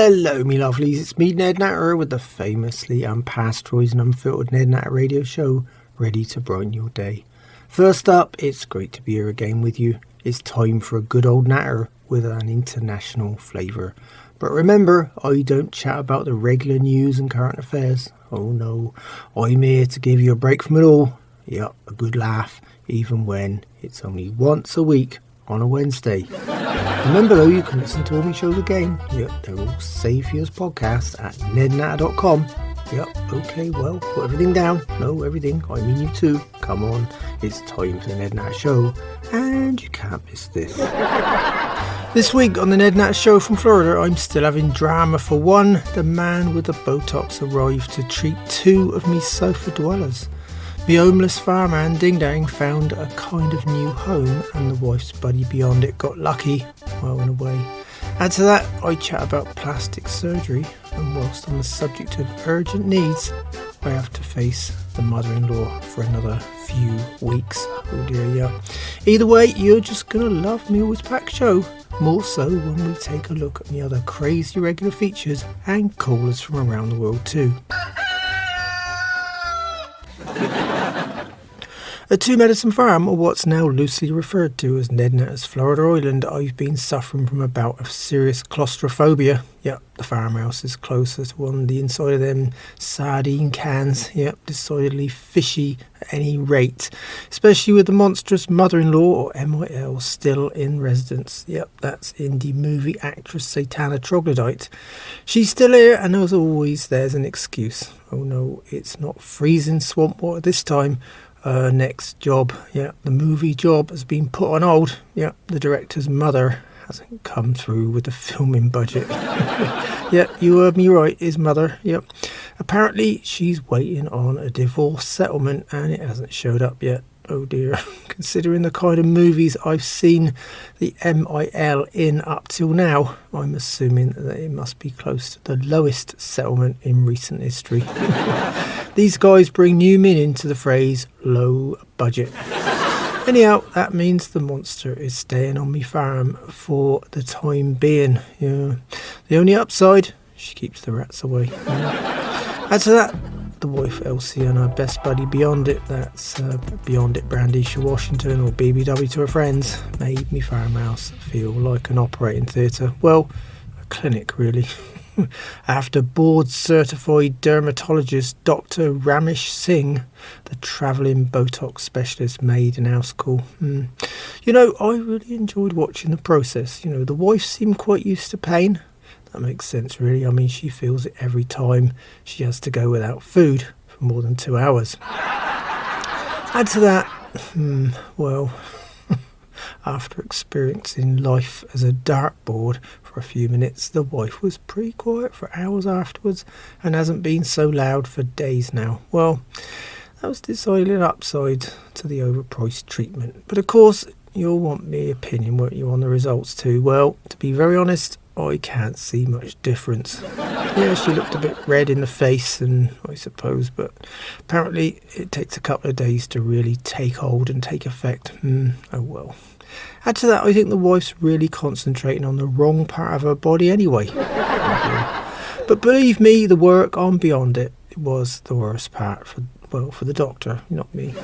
Hello, me lovelies. It's me, Ned Natter, with the famously unpasteurised and unfiltered Ned Natter Radio Show, ready to brighten your day. First up, it's great to be here again with you. It's time for a good old natter with an international flavour. But remember, I don't chat about the regular news and current affairs. Oh no, I'm here to give you a break from it all. Yep, a good laugh, even when it's only once a week on a Wednesday. Remember though, you can listen to all my shows again. Yep, they're all saved for you as podcasts at nednatter.com. Yep, okay, well, put everything down. No, everything, I mean you too. Come on, it's time for the Ned Natter Show, and you can't miss this. This week on the Ned Natter Show from Florida, I'm still having drama for one. The man with the Botox arrived to treat two of me sofa dwellers. The homeless farmhand Ding Dang found a kind of new home, and the wife's buddy beyond it got lucky, well, in a way. Add to that, I chat about plastic surgery, and whilst on the subject of urgent needs, I have to face the mother-in-law for another few weeks. Oh dear, yeah. Either way, you're just gonna love me always packed show. More so when we take a look at the other crazy regular features and callers from around the world too. At Two Medicine Farm, or what's now loosely referred to as Ned Natter's Florida Island, I've been suffering from a bout of serious claustrophobia. Yep, the farmhouse is closer to one the inside of them sardine cans. Yep, decidedly fishy at any rate. Especially with the monstrous mother-in-law, or MIL, still in residence. Yep, that's indie movie actress Satana Troglodyte. She's still here, and as always, there's an excuse. Oh no, it's not freezing swamp water this time. Next job, yeah, the movie job has been put on hold. Yeah, the director's mother hasn't come through with the filming budget. Yeah, you heard me right, his mother. Yep. Apparently she's waiting on a divorce settlement and it hasn't showed up yet. Oh dear. Considering the kind of movies I've seen the MIL in up till now, I'm assuming that it must be close to the lowest settlement in recent history. These guys bring new meaning to the phrase low budget. Anyhow, that means the monster is staying on me farm for the time being. Yeah. The only upside, she keeps the rats away. Yeah. Add to that, the wife Elsie and her best buddy Beyond It, that's Beyond It Brandisha Washington, or BBW to her friends, made me farmhouse feel like an operating theatre. Well, a clinic really. After board certified dermatologist Dr. Ramesh Singh, the travelling Botox specialist, made an house call. You know, I really enjoyed watching the process. You know, the wife seemed quite used to pain. That makes sense really. I mean, she feels it every time she has to go without food for more than 2 hours. Add to that, well, after experiencing life as a dartboard for a few minutes, the wife was pretty quiet for hours afterwards and hasn't been so loud for days now. Well, that was decidedly an upside to the overpriced treatment. But of course, you'll want my opinion, won't you, on the results too? Well, to be very honest, I can't see much difference. Yeah, she looked a bit red in the face, and I suppose, but apparently it takes a couple of days to really take hold and take effect. Oh well. Add to that, I think the wife's really concentrating on the wrong part of her body anyway. But believe me, the work on Beyond It was the worst part for the doctor, not me.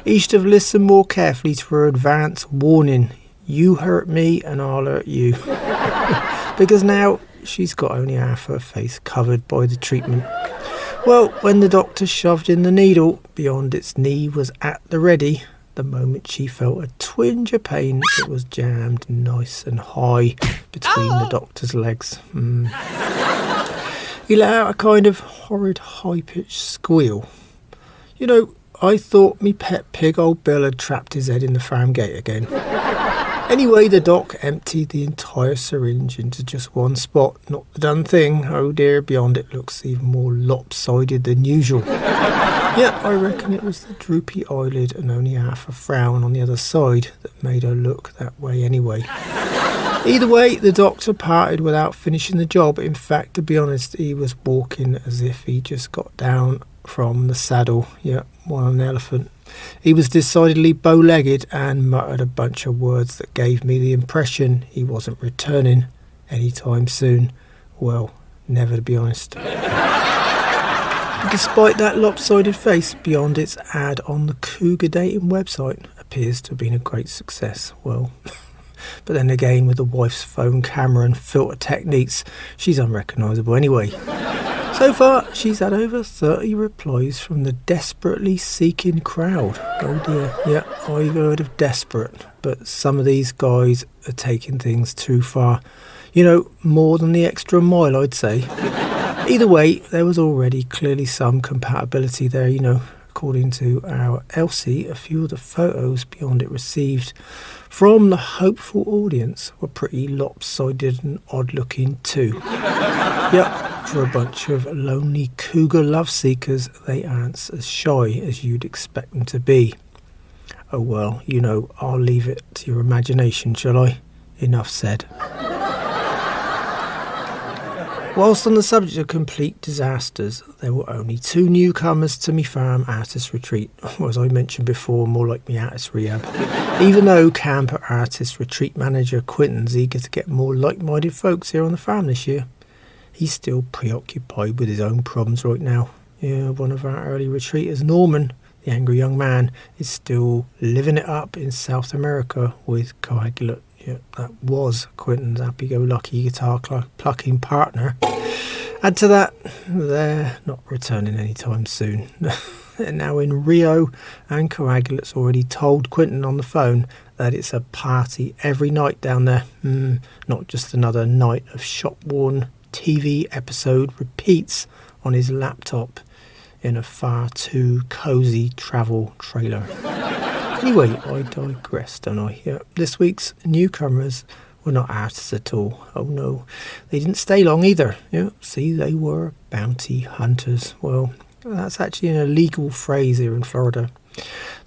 He should have listened more carefully to her advance warning. You hurt me and I'll hurt you. Because now she's got only half her face covered by the treatment. Well, when the doctor shoved in the needle, Beyond Its knee was at the ready. The moment she felt a twinge of pain, it was jammed nice and high between the doctor's legs. He let out a kind of horrid high-pitched squeal. You know, I thought me pet pig old Bill had trapped his head in the farm gate again. Anyway, the doc emptied the entire syringe into just one spot. Not the done thing. Oh dear, Beyond It looks even more lopsided than usual. Yeah, I reckon it was the droopy eyelid and only half a frown on the other side that made her look that way anyway. Either way, the doctor parted without finishing the job. In fact, to be honest, he was walking as if he just got down from the saddle. Yeah, one on an elephant. He was decidedly bow-legged and muttered a bunch of words that gave me the impression he wasn't returning anytime soon. Well, never, to be honest. Despite that lopsided face, Beyond its ad on the cougar dating website appears to have been a great success. Well, but then again, with the wife's phone camera and filter techniques, she's unrecognisable anyway. So far, she's had over 30 replies from the desperately seeking crowd. Oh dear, yeah, I've heard of desperate, but some of these guys are taking things too far. You know, more than the extra mile, I'd say. Either way, there was already clearly some compatibility there, you know. According to our Elsie, a few of the photos Beyond it received from the hopeful audience were pretty lopsided and odd looking too. Yep, for a bunch of lonely cougar love seekers, they aren't as shy as you'd expect them to be. Oh well, you know, I'll leave it to your imagination, shall I? Enough said. Whilst on the subject of complete disasters, there were only 2 newcomers to me farm artist retreat, or as I mentioned before, more like me artist rehab. Even though camp artist retreat manager Quinton's eager to get more like-minded folks here on the farm this year, he's still preoccupied with his own problems right now. Yeah, one of our early retreaters, Norman, the angry young man, is still living it up in South America with coagulate. Yeah, that was Quinton's happy-go-lucky guitar plucking partner. Add to that, they're not returning anytime soon. They're now in Rio, and Coagulate's already told Quinton on the phone that it's a party every night down there. Not just another night of shop-worn TV episode repeats on his laptop in a far too cosy travel trailer. Anyway, I digress, don't I? Yeah, this week's newcomers were not artists at all. Oh no, they didn't stay long either. Yeah, see, they were bounty hunters. Well, that's actually an illegal phrase here in Florida.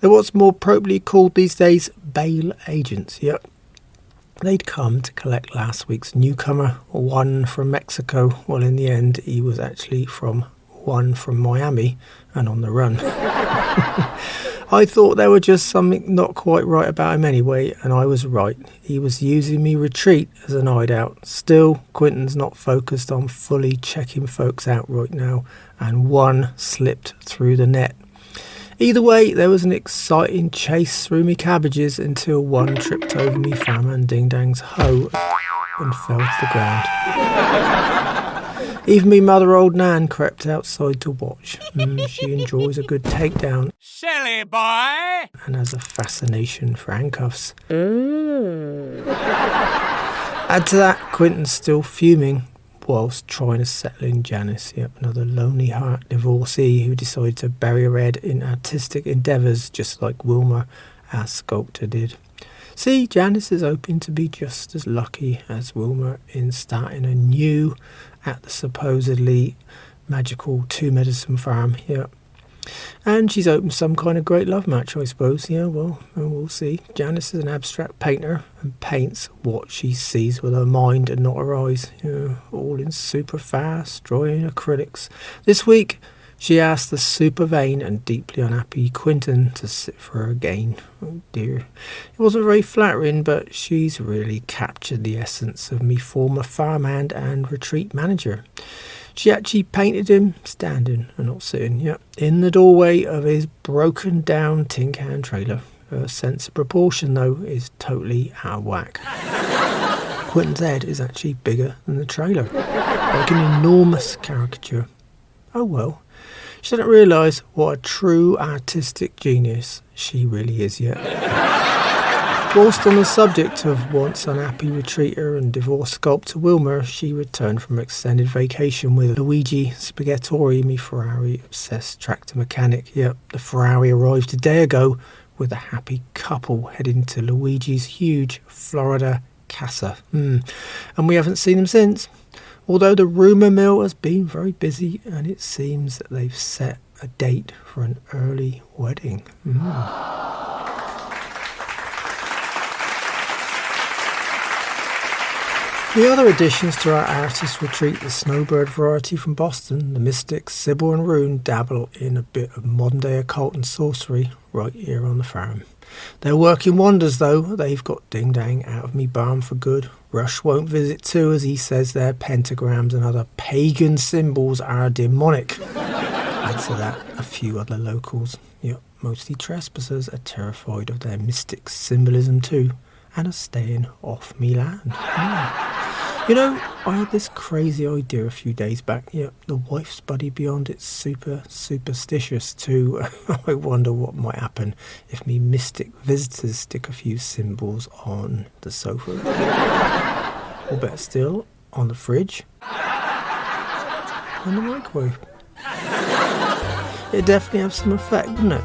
They're what's more appropriately called these days bail agents. Yep. They'd come to collect last week's newcomer, one from Mexico. Well, in the end, he was actually one from Miami and on the run. I thought there was just something not quite right about him anyway, and I was right. He was using me retreat as an hideout. Still, Quinton's not focused on fully checking folks out right now, and one slipped through the net. Either way, there was an exciting chase through me cabbages until one tripped over me farmer Ding Dang's hoe and fell to the ground. Even me mother old Nan crept outside to watch. She enjoys a good takedown. Silly boy! And has a fascination for handcuffs. Add to that, Quinton's still fuming whilst trying to settle in Janice. Yep, another lonely heart divorcee who decided to bury her head in artistic endeavours just like Wilma, our sculptor, did. See, Janice is hoping to be just as lucky as Wilma in starting anew at the supposedly magical 2 Medicine farm. Yeah. And she's opened some kind of great love match, I suppose. Yeah, well, we'll see. Janice is an abstract painter and paints what she sees with her mind and not her eyes. Yeah, all in super fast, drawing acrylics. This week, she asked the super vain and deeply unhappy Quinton to sit for her again. Oh dear. It wasn't very flattering, but she's really captured the essence of me former farmhand and retreat manager. She actually painted him standing and not sitting, yep, in the doorway of his broken down tin can trailer. Her sense of proportion, though, is totally out of whack. Quinton's head is actually bigger than the trailer, like an enormous caricature. Oh well. She didn't realise what a true artistic genius she really is yet. Whilst on the subject of once unhappy retreater and divorced sculptor Wilma, she returned from extended vacation with Luigi Spaghettori, me Ferrari-obsessed tractor mechanic. Yep, the Ferrari arrived a day ago with a happy couple heading to Luigi's huge Florida casa. And we haven't seen them since. Although the rumour mill has been very busy and it seems that they've set a date for an early wedding. The other additions to our artist retreat, the Snowbird variety from Boston, the Mystics, Sybil and Rune, dabble in a bit of modern day occult and sorcery right here on the farm. They're working wonders though. They've got Ding Dang out of me barn for good, Rush won't visit too, as he says their pentagrams and other pagan symbols are demonic. Add to that a few other locals, mostly trespassers, are terrified of their mystic symbolism too, and are staying off me land. I had this crazy idea a few days back. The wife's buddy beyond it's super superstitious too. I wonder what might happen if me mystic visitors stick a few symbols on the sofa. Or better still, on the fridge. And the microwave. It'd definitely have some effect, wouldn't it?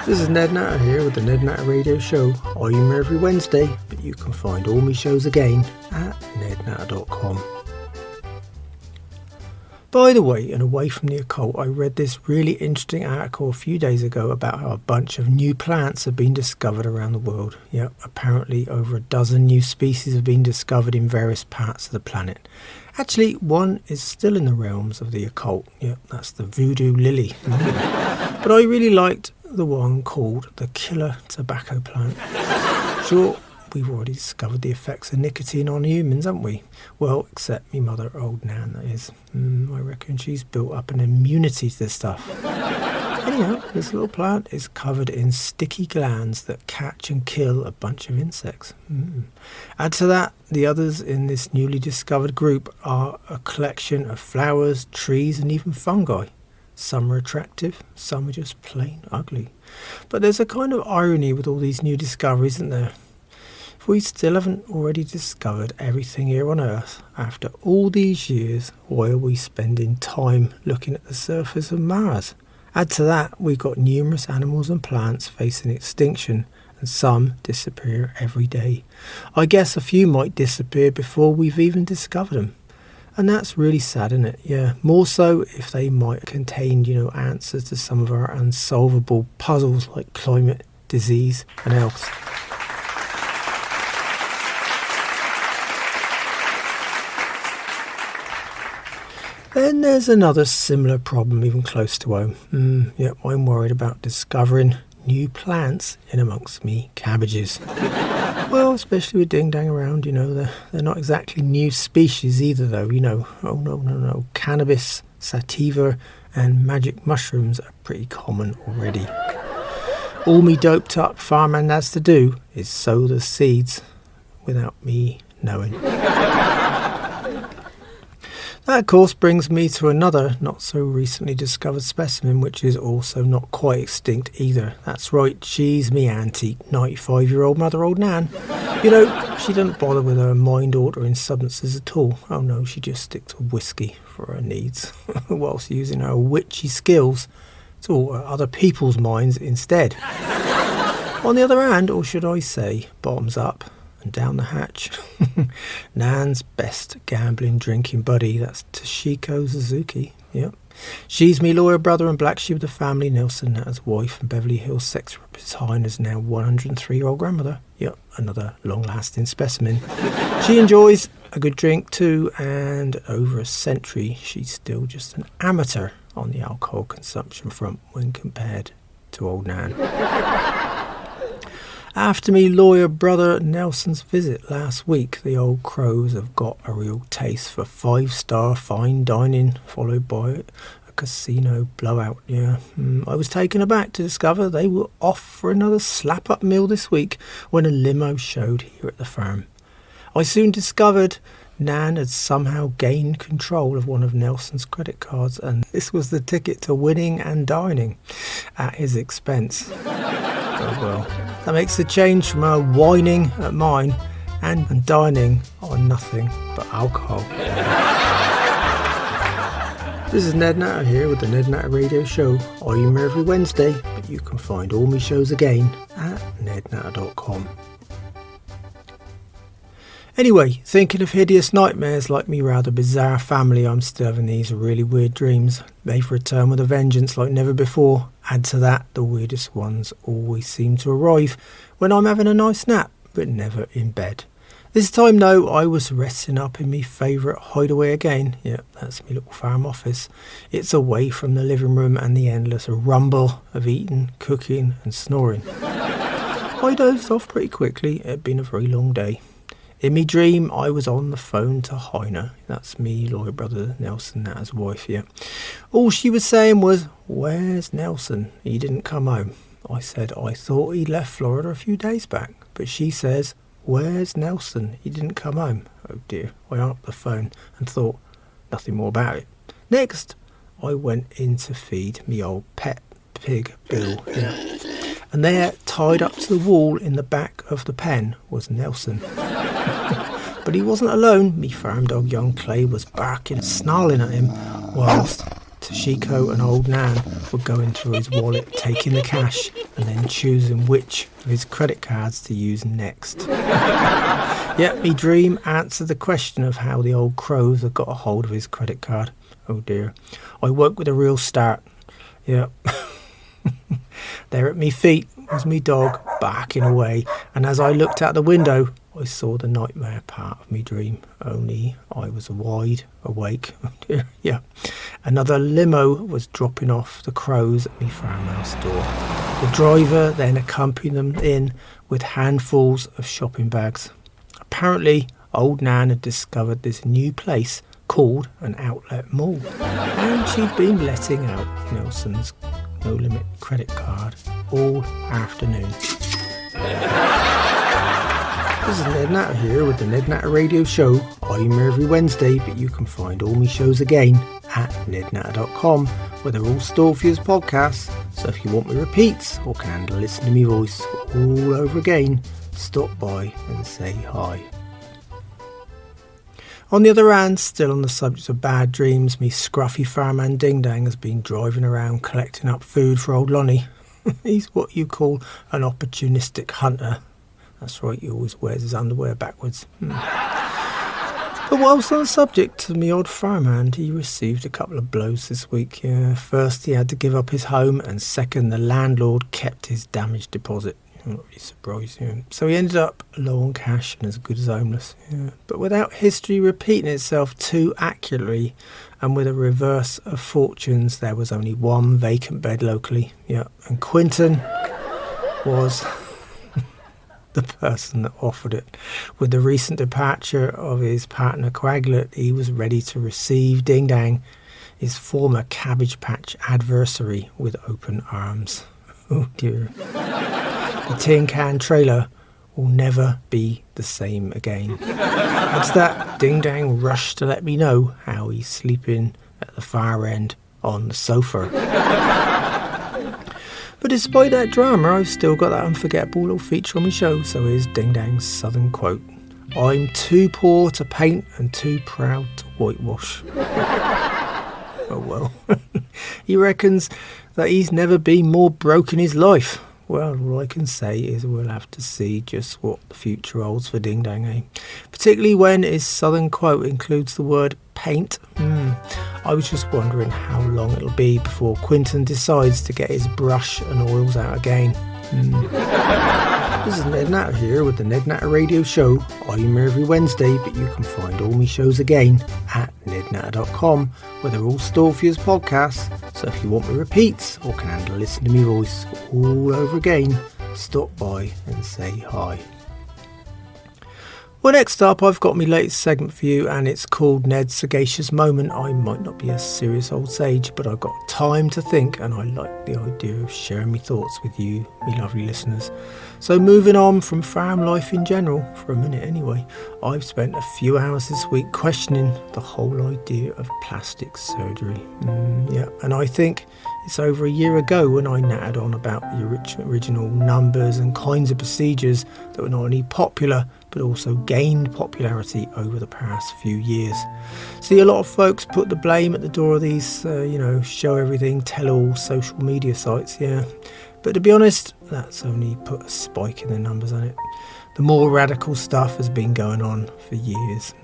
This is Ned Natter here with the Ned Natter Radio Show. I'm here every Wednesday, but you can find all my shows again at nednatter.com. By the way, and away from the occult, I read this really interesting article a few days ago about how a bunch of new plants have been discovered around the world. Apparently over a dozen new species have been discovered in various parts of the planet. Actually, one is still in the realms of the occult. That's the voodoo lily. But I really liked the one called the killer tobacco plant. Sure, we've already discovered the effects of nicotine on humans, haven't we? Well, except me mother, old Nan, that is. I reckon she's built up an immunity to this stuff. Anyhow, this little plant is covered in sticky glands that catch and kill a bunch of insects. Add to that, the others in this newly discovered group are a collection of flowers, trees and even fungi. Some are attractive, some are just plain ugly. But there's a kind of irony with all these new discoveries, isn't there? If we still haven't already discovered everything here on Earth, after all these years, why are we spending time looking at the surface of Mars? Add to that, we've got numerous animals and plants facing extinction, and some disappear every day. I guess a few might disappear before we've even discovered them. And that's really sad, isn't it? Yeah, more so if they might contain, answers to some of our unsolvable puzzles like climate, disease and health. Then there's another similar problem even close to home. I'm worried about discovering new plants in amongst me cabbages. Well, especially with Ding Dang around, they're not exactly new species either though, Oh no. Cannabis, sativa and magic mushrooms are pretty common already. All me doped up farmhand has to do is sow the seeds without me knowing. That, of course, brings me to another not so recently discovered specimen, which is also not quite extinct either. That's right, she's me auntie, 95-year-old mother, old Nan. She doesn't bother with her mind-altering substances at all. Oh no, she just sticks to whiskey for her needs, whilst using her witchy skills to alter other people's minds instead. On the other hand, or should I say, bottoms up, and down the hatch, Nan's best gambling drinking buddy, that's Toshiko Suzuki. She's me lawyer brother and black sheep of the family, Nelson Natter's wife and Beverly Hills sex representative, now 103-year-old grandmother. Another long-lasting specimen. She enjoys a good drink too, and over a century she's still just an amateur on the alcohol consumption front when compared to old Nan. After me lawyer brother Nelson's visit last week, the old crows have got a real taste for 5-star fine dining, followed by a casino blowout. I was taken aback to discover they were off for another slap-up meal this week when a limo showed here at the farm. I soon discovered Nan had somehow gained control of one of Nelson's credit cards, and this was the ticket to winning and dining at his expense. Oh well, that makes the change from her whining at mine and dining on nothing but alcohol. This is Ned Natter here with the Ned Natter Radio Show. I'm here every Wednesday, but you can find all my shows again at nednatter.com. Anyway, thinking of hideous nightmares like me rather bizarre family, I'm still having these really weird dreams. They've returned with a vengeance like never before. Add to that, the weirdest ones always seem to arrive when I'm having a nice nap, but never in bed. This time though, I was resting up in me favourite hideaway again. That's me little farm office. It's away from the living room and the endless rumble of eating, cooking and snoring. I dozed off pretty quickly. It had been a very long day. In me dream, I was on the phone to Heiner. That's me lawyer brother Nelson Natter's wife, yeah. All she was saying was, "Where's Nelson? He didn't come home." I said, "I thought he left Florida a few days back." But she says, "Where's Nelson? He didn't come home." Oh dear. I hung up the phone and thought nothing more about it. Next, I went in to feed me old pet pig Bill, yeah. And there, tied up to the wall in the back of the pen, was Nelson. But he wasn't alone. Me farm dog, young Clay, was barking and snarling at him, whilst Toshiko and old Nan were going through his wallet, taking the cash, and then choosing which of his credit cards to use next. Yet me dream answered the question of how the old crows had got a hold of his credit card. Oh dear. I woke with a real start. Yeah. There at me feet was me dog barking away, and as I looked out the window, I saw the nightmare part of me dream, only I was wide awake. Yeah. Another limo was dropping off the crows at me farmhouse door. The driver then accompanied them in with handfuls of shopping bags. Apparently, old Nan had discovered this new place called an outlet mall, and she'd been letting out Nelson's no limit credit card all afternoon. This is Ned Natter here with the Ned Natter Radio Show. I'm here every Wednesday, but you can find all my shows again at nednatter.com, where they're all stored for you as podcasts. So if you want me repeats or can handle listening to me voice all over again, stop by and say hi. On the other hand, still on the subject of bad dreams, me scruffy fireman Ding Dang has been driving around collecting up food for old Lonnie. He's what you call an opportunistic hunter. That's right, he always wears his underwear backwards. But whilst on the subject of me old fireman, he received a couple of blows this week. Yeah, first, he had to give up his home, and second, the landlord kept his damaged deposit. I'm not really surprised. Yeah. So he ended up low on cash and as good as homeless. Yeah. But without history repeating itself too accurately, and with a reverse of fortunes, there was only one vacant bed locally. Yeah, and Quinton was the person that offered it. With the recent departure of his partner Coagulant, he was ready to receive Ding Dang, his former Cabbage Patch adversary, with open arms. Oh dear. The tin can trailer will never be the same again. That's that. Ding Dang rushed to let me know how he's sleeping at the far end on the sofa. But despite that drama, I've still got that unforgettable little feature on my show. So here's Ding Dang's southern quote. "I'm too poor to paint and too proud to whitewash." Oh well. He reckons that he's never been more broke in his life. Well, all I can say is we'll have to see just what the future holds for Ding Dang, eh? Particularly when his southern quote includes the word paint. I was just wondering how long it'll be before Quinton decides to get his brush and oils out again. This is Ned Natter here with the Ned Natter Radio Show. I'm here every Wednesday, but you can find all my shows again at nednatter.com, where they're all stored for you as podcasts. So if you want me repeats or can handle listening to me voice all over again, stop by and say hi. Well, next up, I've got my latest segment for you, and it's called Ned Sagacious Moment. I might not be a serious old sage, but I've got time to think, and I like the idea of sharing my thoughts with you, me lovely listeners. So moving on from farm life in general, for a minute anyway, I've spent a few hours this week questioning the whole idea of plastic surgery. And I think it's over a year ago when I nattered on about the original numbers and kinds of procedures that were not only popular, but also gained popularity over the past few years. See, a lot of folks put the blame at the door of these, show everything, tell all social media sites, yeah. But to be honest, that's only put a spike in the numbers on it. The more radical stuff has been going on for years.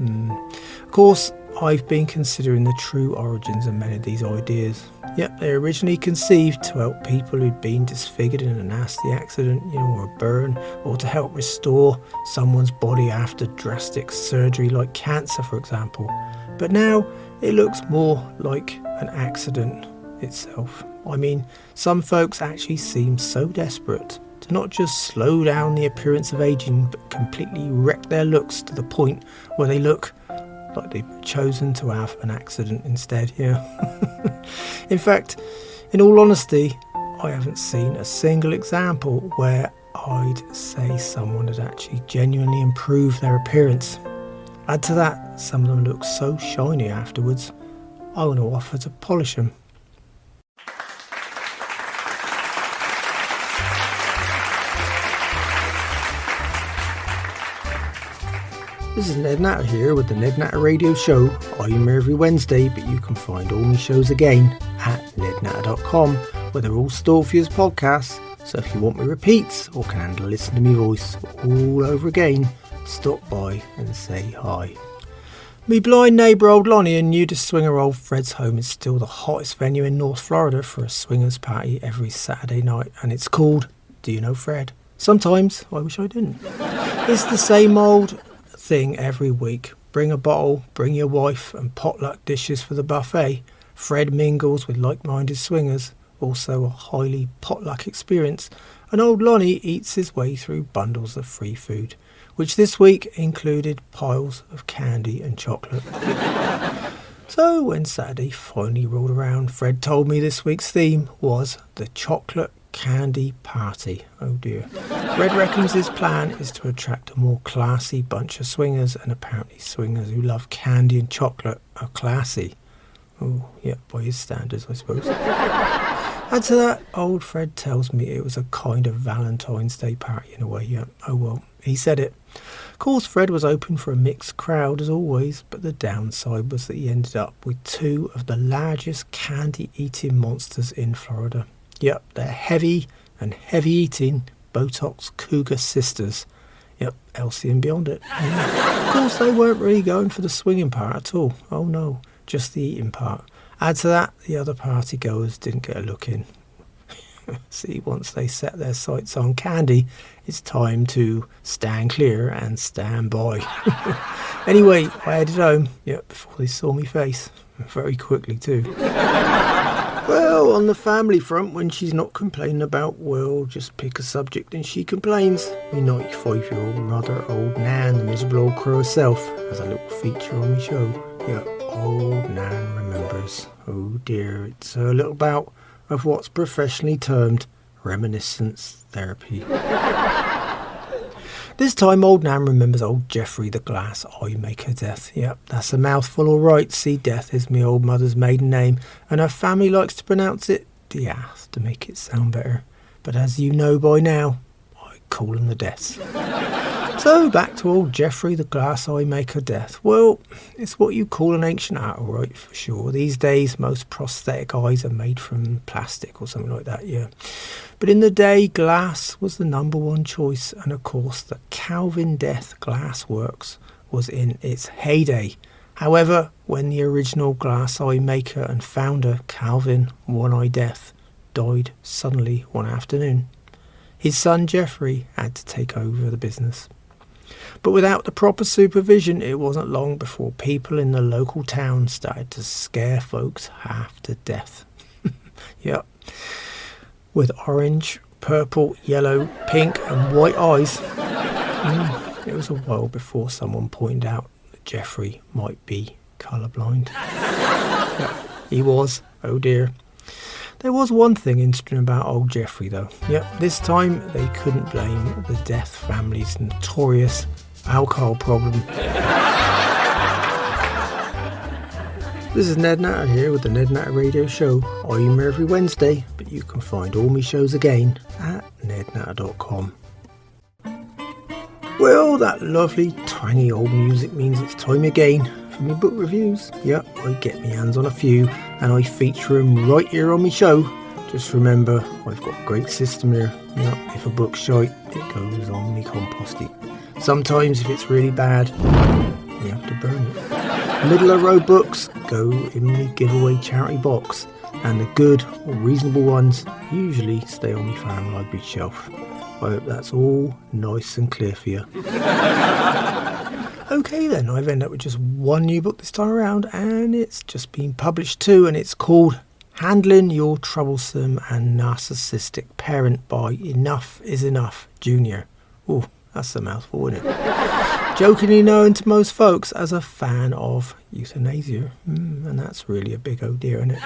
Of course, I've been considering the true origins of many of these ideas. Yep, they originally conceived to help people who'd been disfigured in a nasty accident, or a burn, or to help restore someone's body after drastic surgery like cancer, for example. But now it looks more like an accident itself. I mean, some folks actually seem so desperate to not just slow down the appearance of aging, but completely wreck their looks to the point where they look like they've chosen to have an accident instead, yeah. In fact, in all honesty, I haven't seen a single example where I'd say someone had actually genuinely improved their appearance. Add to that, some of them look so shiny afterwards, I want to offer to polish them. This is Ned Natter here with the Ned Natter Radio Show. I'm here every Wednesday, but you can find all my shows again at nednatter.com, where they're all stored for you as podcasts. So if you want me repeats or can handle listening to me voice all over again, stop by and say hi. Me blind neighbour old Lonnie and nudist swinger old Fred's home is still the hottest venue in North Florida for a swingers party every Saturday night, and it's called Do You Know Fred? Sometimes I wish I didn't. It's the same old thing every week. Bring a bottle, bring your wife, and potluck dishes for the buffet. Fred mingles with like-minded swingers, also a highly potluck experience, and old Lonnie eats his way through bundles of free food, which this week included piles of candy and chocolate. So when Saturday finally rolled around, Fred told me this week's theme was the chocolate candy party. Oh dear. Fred reckons his plan is to attract a more classy bunch of swingers, and apparently swingers who love candy and chocolate are classy. Oh, yeah, by his standards, I suppose. Add to that, old Fred tells me it was a kind of Valentine's Day party in a way, yeah. Oh well, he said it. Of course, Fred was open for a mixed crowd as always, but the downside was that he ended up with two of the largest candy-eating monsters in Florida. Yep, they're heavy and heavy-eating Botox Cougar sisters. Yep, Elsie and beyond it. Of course, they weren't really going for the swinging part at all. Oh no, just the eating part. Add to that, the other party goers didn't get a look in. See, once they set their sights on candy, it's time to stand clear and stand by. Anyway, I headed home, before they saw me face. Very quickly too. Well, on the family front, when she's not complaining about, well, just pick a subject and she complains. My 95-year-old mother, old Nan, the miserable old crow herself, has a little feature on my show. Yeah, old Nan remembers. Oh dear, it's a little bout of what's professionally termed reminiscence therapy. This time, old Nan remembers old Geoffrey the glass eye maker Death. Yep, that's a mouthful all right. See, Death is my old mother's maiden name, and her family likes to pronounce it Diath to make it sound better. But as you know by now, I call them the Deaths. So, back to old Geoffrey the glass eye maker Death. Well, it's what you call an ancient art, all right, for sure. These days, most prosthetic eyes are made from plastic or something like that, yeah. But in the day, glass was the number one choice, and of course, the Calvin Death Glass Works was in its heyday. However, when the original glass eye maker and founder, Calvin One Eye Death, died suddenly one afternoon, his son Geoffrey had to take over the business. But without the proper supervision, it wasn't long before people in the local town started to scare folks half to death. Yep. With orange, purple, yellow, pink and white eyes. It was a while before someone pointed out that Geoffrey might be colourblind. Yep, he was. Oh dear. There was one thing interesting about old Geoffrey though. Yep, this time they couldn't blame the Death family's notorious alcohol problem. This is Ned Natter here with the Ned Natter Radio Show. I'm here every Wednesday, but you can find all my shows again at nednatter.com. Well, that lovely tiny old music means it's time again for my book reviews. Yep, I get my hands on a few and I feature them right here on my show. Just remember, I've got a great system here. Yep, if a book's shite, it goes on my compost heap. Sometimes if it's really bad, you have to burn it. Middle of road books go in the giveaway charity box, and the good or reasonable ones usually stay on my farm library shelf. I hope that's all nice and clear for you. Okay then, I've ended up with just one new book this time around, and it's just been published too, and it's called Handling Your Troublesome and Narcissistic Parent by Enough is Enough Jr. Ooh, that's a mouthful, isn't it? Jokingly known to most folks as a fan of euthanasia. And that's really a big oh dear, isn't it?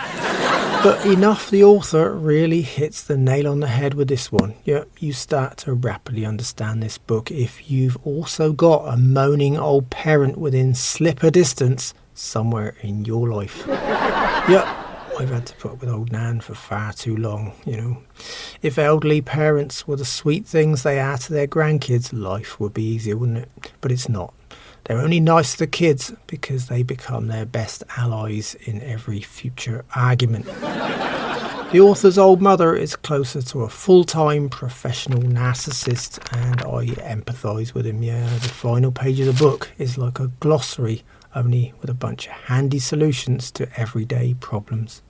But Enough, the author, really hits the nail on the head with this one. Yeah, you start to rapidly understand this book if you've also got a moaning old parent within slipper distance somewhere in your life. Yeah. I've had to put up with old Nan for far too long, you know. If elderly parents were the sweet things they are to their grandkids, life would be easier, wouldn't it? But it's not. They're only nice to the kids because they become their best allies in every future argument. The author's old mother is closer to a full-time professional narcissist, and I empathise with him. Yeah, the final page of the book is like a glossary, only with a bunch of handy solutions to everyday problems.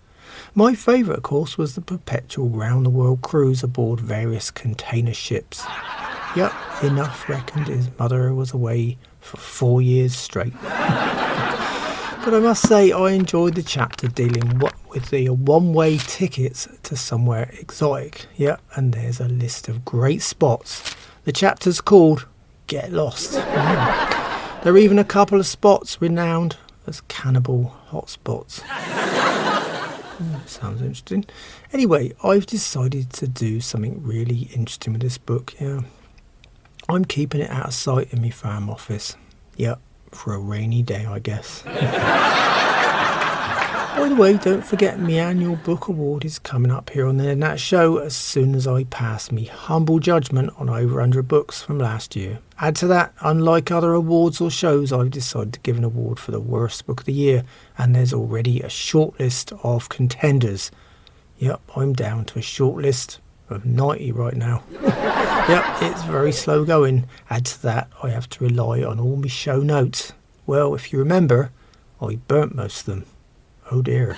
My favourite, of course, was the perpetual round-the-world cruise aboard various container ships. Yep, Enough reckoned his mother was away for 4 years straight. But I must say I enjoyed the chapter dealing with the one-way tickets to somewhere exotic. Yep, and there's a list of great spots. The chapter's called Get Lost. There are even a couple of spots renowned as cannibal hotspots. Sounds interesting. Anyway, I've decided to do something really interesting with this book. Yeah, I'm keeping it out of sight in my farm office. Yep, for a rainy day, I guess. By the way, don't forget my annual book award is coming up here on the Ned Natter Show as soon as I pass me humble judgment on over 100 books from last year. Add to that, unlike other awards or shows, I've decided to give an award for the worst book of the year, and there's already a short list of contenders. Yep, I'm down to a short list of 90 right now. Yep, it's very slow going. Add to that, I have to rely on all my show notes. Well, if you remember, I burnt most of them. Oh dear.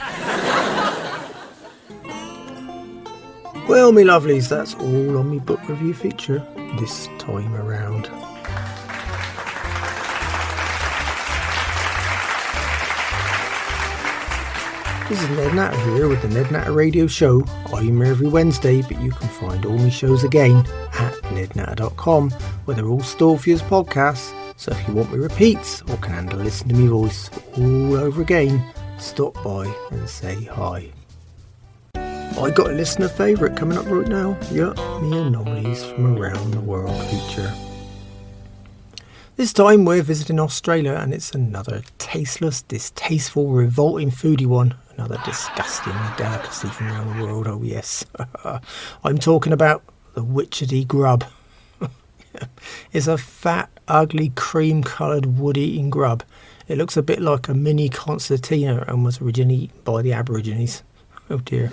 Well, me lovelies, that's all on me book review feature this time around. This is Ned Natter here with the Ned Natter Radio Show. I'm here every Wednesday, but you can find all my shows again at nednatter.com, where they're all stored for you as podcasts. So if you want me repeats or can handle listening to me voice all over again, stop by and say hi. I got a listener favourite coming up right now. Yep, me anomalies from around the world feature. This time we're visiting Australia, and it's another tasteless, distasteful, revolting foodie one. Another disgusting delicacy from around the world, oh yes. I'm talking about the witchetty grub. It's a fat, ugly, cream-coloured, wood-eating grub. It looks a bit like a mini concertina and was originally eaten by the Aborigines. Oh dear.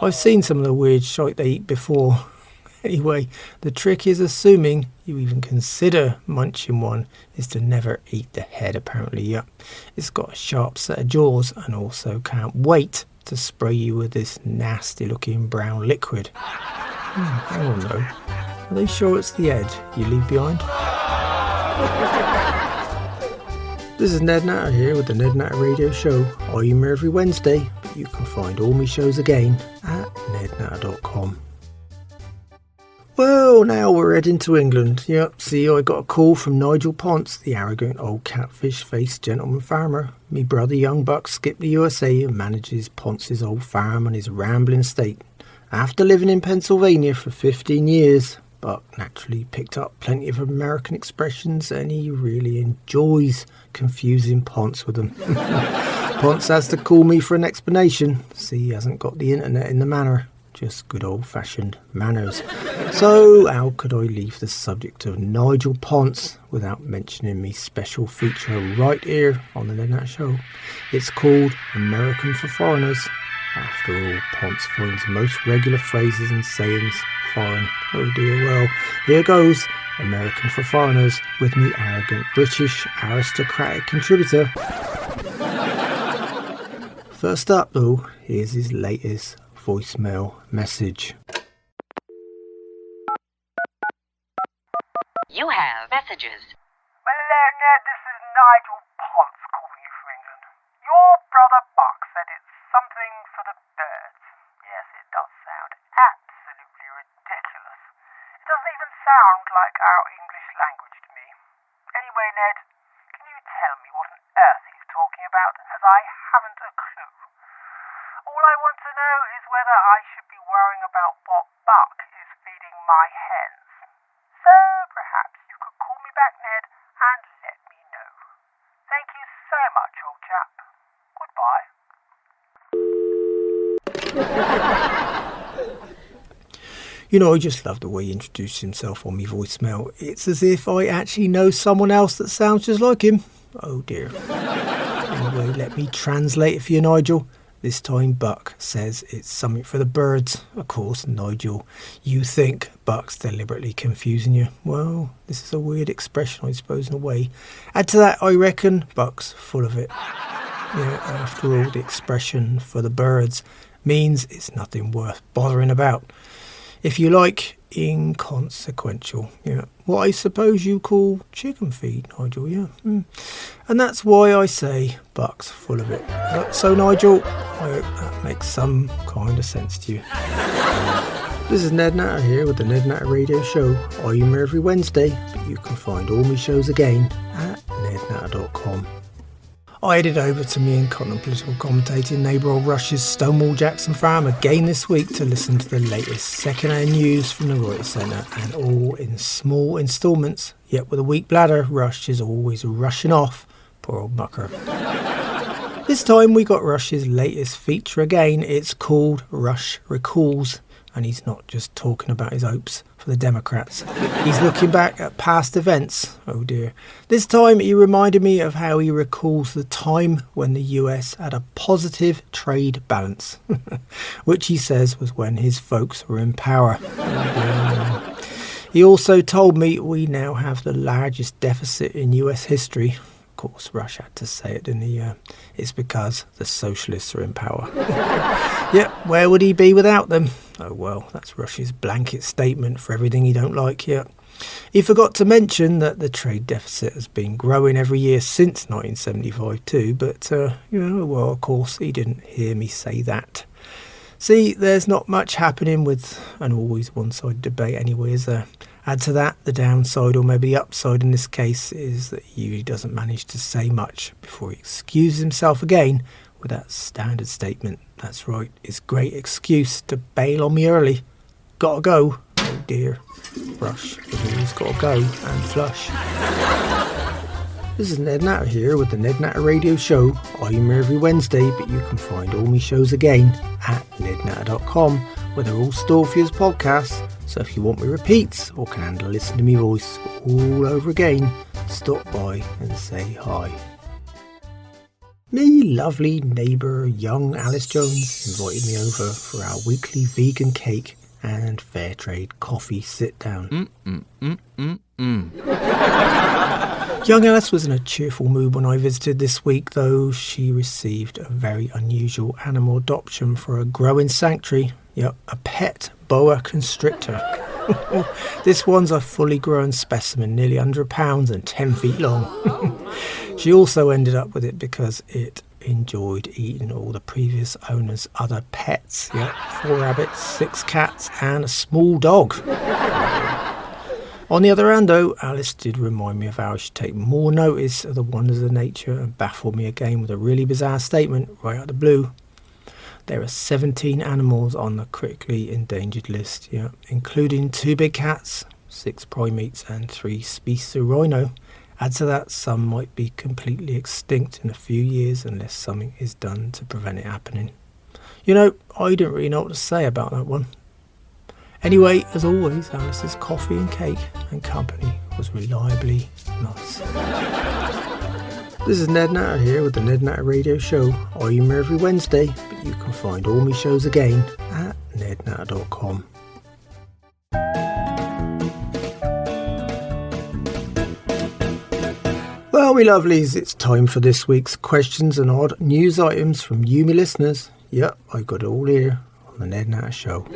I've seen some of the weird shite they eat before. Anyway, the trick is assuming you even consider munching one is to never eat the head, apparently. Yep. It's got a sharp set of jaws and also can't wait to spray you with this nasty looking brown liquid. Hang on though. Are they sure it's the head you leave behind? This is Ned Natter here with the Ned Natter Radio Show. I'm here every Wednesday, but you can find all my shows again at nednatter.com. Well, now we're heading to England. Yep, see, I got a call from Nigel Ponce, the arrogant old catfish-faced gentleman farmer. Me brother Young Buck skipped the USA and manages Ponce's old farm on his rambling estate. After living in Pennsylvania for 15 years, Buck naturally picked up plenty of American expressions, and he really enjoys confusing Ponce with them. Ponce has to call me for an explanation. See, he hasn't got the internet in the manor. Just good old-fashioned manners. So how could I leave the subject of Nigel Ponce without mentioning me special feature right here on the Ned Natter Show? It's called American for Foreigners. After all, Ponce finds most regular phrases and sayings foreign. Oh dear, well, here goes. American for Foreigners with me arrogant British aristocratic contributor. First up though, here's his latest voicemail message. You have messages. Well, hello, Ned. This is Nigel Ponce calling you from England. Your brother Buck like our English language to me. Anyway, Ned, can you tell me what on earth he's talking about, as I haven't a clue? All I want to know is whether I should be worrying about what Buck is feeding my hens. So perhaps you could call me back, Ned, and let me know. Thank you so much, old chap. Goodbye. You know, I just love the way he introduced himself on me voicemail. It's as if I actually know someone else that sounds just like him. Oh dear. Anyway, let me translate it for you, Nigel. This time Buck says it's something for the birds. Of course, Nigel, you think Buck's deliberately confusing you. Well, this is a weird expression, I suppose, in a way. Add to that, I reckon, Buck's full of it. Yeah, after all, the expression for the birds means it's nothing worth bothering about. If you like, inconsequential. Yeah, what I suppose you call chicken feed, Nigel, yeah. And that's why I say Buck's full of it. So, Nigel, I hope that makes some kind of sense to you. This is Ned Natter here with the Ned Natter Radio Show. I'm here every Wednesday, but you can find all my shows again at nednatter.com. I headed over to me and Cotton political commentator neighbour old Rush's Stonewall Jackson farm again this week to listen to the latest second-hand news from the Reuters Centre, and all in small instalments. Yet with a weak bladder, Rush is always rushing off. Poor old mucker. This time we got Rush's latest feature again. It's called Rush Recalls, and he's not just talking about his hopes for the Democrats. He's looking back at past events. Oh dear. This time he reminded me of how he recalls the time when the US had a positive trade balance, which he says was when his folks were in power. Oh dear. He also told me we now have the largest deficit in US history. Of course, Rush had to say it, didn't he? It's because the socialists are in power. Yep, where would he be without them? Oh well, that's Rush's blanket statement for everything he don't like. Yeah. He forgot to mention that the trade deficit has been growing every year since 1975 too, but, well, of course, he didn't hear me say that. See, there's not much happening with an always one-sided debate anyway, is there? Add to that, the downside, or maybe the upside in this case, is that he usually doesn't manage to say much before he excuses himself again with that standard statement. That's right, his great excuse to bail on me early. Gotta go. Oh dear. Rush has always gotta go and flush. This is Ned Natter here with the Ned Natter Radio Show. I'm here every Wednesday, but you can find all my shows again at nednatter.com, where they're all stored for you as podcasts. So if you want me repeats or can handle listening to me voice all over again, stop by and say hi. Me lovely neighbour young Alice Jones invited me over for our weekly vegan cake and fair trade coffee sit down. Young Alice was in a cheerful mood when I visited this week, though she received a very unusual animal adoption for a growing sanctuary. Yep, a pet boa constrictor. This one's a fully grown specimen, nearly 100 pounds and 10 feet long. She also ended up with it because it enjoyed eating all the previous owner's other pets. Yep, 4 rabbits, 6 cats and a small dog. On the other hand, though, Alice did remind me of how I should take more notice of the wonders of nature and baffled me again with a really bizarre statement right out of the blue. There are 17 animals on the critically endangered list, yeah, including 2 big cats, 6 primates and 3 species of rhino. Add to that, some might be completely extinct in a few years unless something is done to prevent it happening. You know, I didn't really know what to say about that one. Anyway, as always, Alice's coffee and cake and company was reliably nice. This is Ned Natter here with the Ned Natter Radio Show. I'm here every Wednesday, but you can find all my shows again at nednatter.com. Well, me lovelies, it's time for this week's questions and odd news items from you, me listeners. Yep, I got it all here on the Ned Natter Show.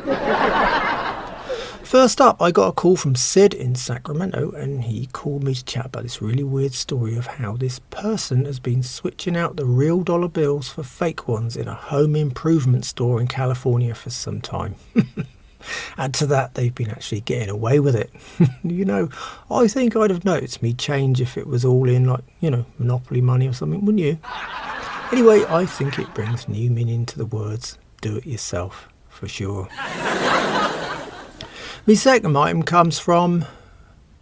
First up, I got a call from Sid in Sacramento, and he called me to chat about this really weird story of how this person has been switching out the real dollar bills for fake ones in a home improvement store in California for some time. Add to that, they've been actually getting away with it. I think I'd have noticed me change if it was all in, Monopoly money or something, wouldn't you? Anyway, I think it brings new meaning to the words do it yourself, for sure. My second item comes from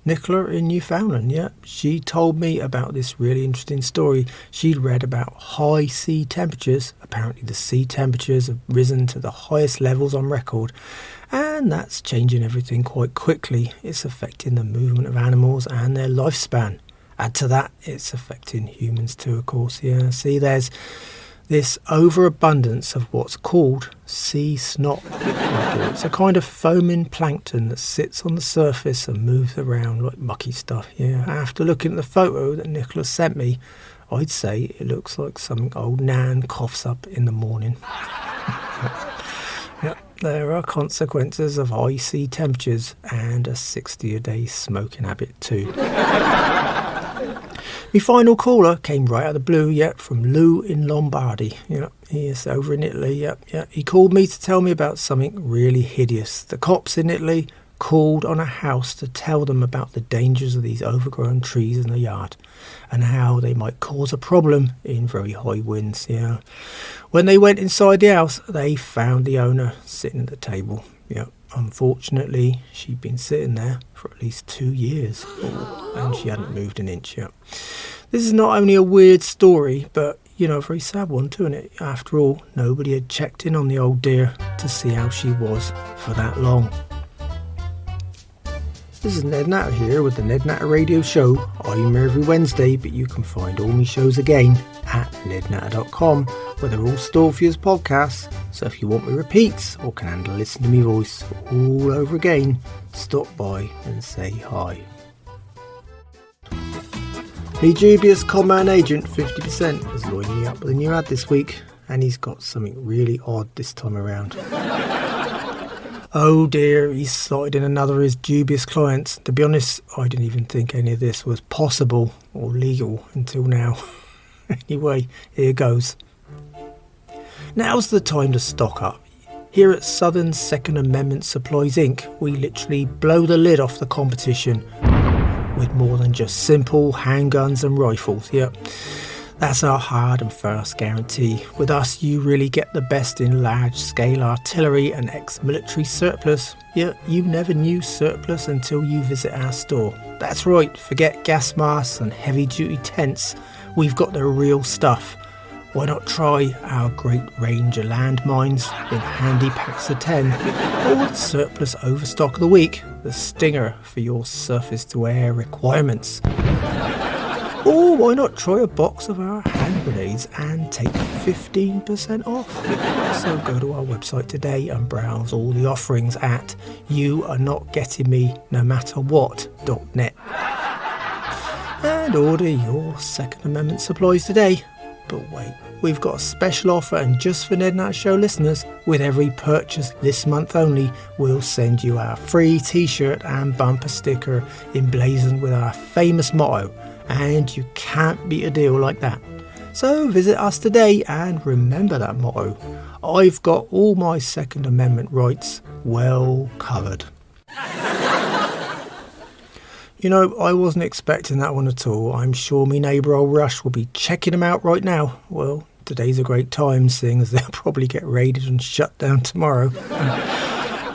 Nicola in Newfoundland. Yeah, she told me about this really interesting story. She'd read about high sea temperatures. Apparently the sea temperatures have risen to the highest levels on record, and that's changing everything quite quickly. It's affecting the movement of animals and their lifespan. Add to that, it's affecting humans too, of course. Yeah, see, there's this overabundance of what's called sea snot. It's a kind of foaming plankton that sits on the surface and moves around like mucky stuff. Yeah, after looking at the photo that Nicholas sent me, I'd say it looks like something old Nan coughs up in the morning. Yeah, there are consequences of high sea temperatures and a 60-a-day smoking habit too. My final caller came right out of the blue, from Lou in Lombardy. He is over in Italy, He called me to tell me about something really hideous. The cops in Italy called on a house to tell them about the dangers of these overgrown trees in the yard and how they might cause a problem in very high winds, When they went inside the house, they found the owner sitting at the table, Unfortunately, she'd been sitting there for at least 2 years, and she hadn't moved an inch yet. This is not only a weird story, but, a very sad one too, isn't it? After all, nobody had checked in on the old dear to see how she was for that long. This is Ned Natter here with the Ned Natter Radio Show. I'm here every Wednesday, but you can find all my shows again at nednatter.com, where they're all stored for you as podcasts. So if you want me repeats or can handle listening to me voice all over again, stop by and say hi. The dubious conman agent 50% is lining me up with a new ad this week, and he's got something really odd this time around. Oh dear, he's slotted in another of his dubious clients. To be honest, I didn't even think any of this was possible or legal until now. Anyway, here goes. Now's the time to stock up. Here at Southern Second Amendment Supplies Inc., we literally blow the lid off the competition with more than just simple handguns and rifles. Yep, that's our hard and fast guarantee. With us, you really get the best in large-scale artillery and ex-military surplus. Yeah, you never knew surplus until you visit our store. That's right, forget gas masks and heavy-duty tents. We've got the real stuff. Why not try our great range of landmines in handy packs of 10, or the surplus overstock of the week, the stinger for your surface-to-air requirements. Or why not try a box of our hand grenades and take 15% off? So go to our website today and browse all the offerings at youarenotgettingme.net and order your Second Amendment supplies today. But wait, we've got a special offer, and just for Ned Natter Show listeners, with every purchase this month only, we'll send you our free t-shirt and bumper sticker emblazoned with our famous motto, and you can't beat a deal like that. So visit us today and remember that motto. I've got all my Second Amendment rights well covered. I wasn't expecting that one at all. I'm sure me neighbour old Rush will be checking them out right now. Well, today's a great time, seeing as they'll probably get raided and shut down tomorrow.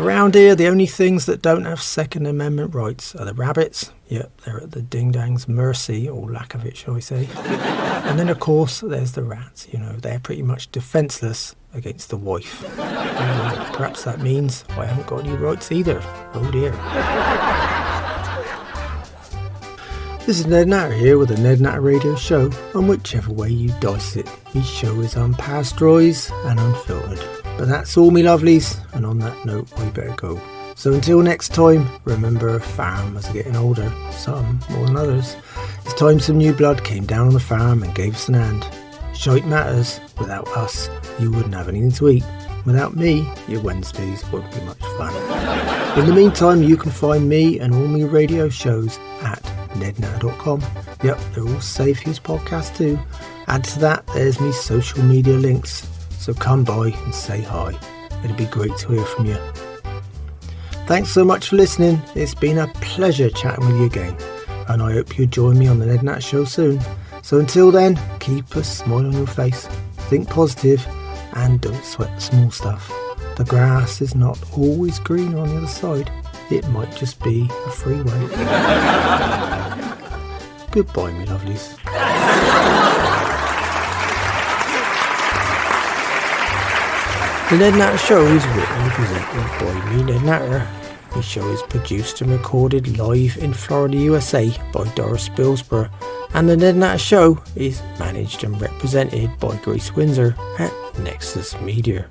Around here, the only things that don't have Second Amendment rights are the rabbits. Yep, they're at the ding-dang's mercy, or lack of it, shall we say. And then, of course, there's the rats. They're pretty much defenceless against the wife. Perhaps that means I haven't got any rights either. Oh dear. This is Ned Natter here with the Ned Natter Radio Show, and whichever way you dice it, his show is unpasteurised and unfiltered. But that's all me lovelies, and on that note, we better go. So until next time, remember, farmers are getting older, some more than others. It's time some new blood came down on the farm and gave us an hand. Shite matters, without us, you wouldn't have anything to eat. Without me, your Wednesdays won't be much fun. In the meantime, you can find me and all my radio shows at nednatter.com. Yep, they're all safe to use podcasts too. Add to that, there's me social media links. So come by and say hi. It'd be great to hear from you. Thanks so much for listening. It's been a pleasure chatting with you again, and I hope you'll join me on the Ned Natter Show soon. So until then, keep a smile on your face, think positive, and don't sweat the small stuff. The grass is not always greener on the other side. It might just be a freeway. Goodbye, me lovelies. The Ned Natter Show is written and presented by me, Ned Natter. The show is produced and recorded live in Florida, USA by Doris Spilsborough, and the Ned Natter Show is managed and represented by Grace Windsor at Nexus Media.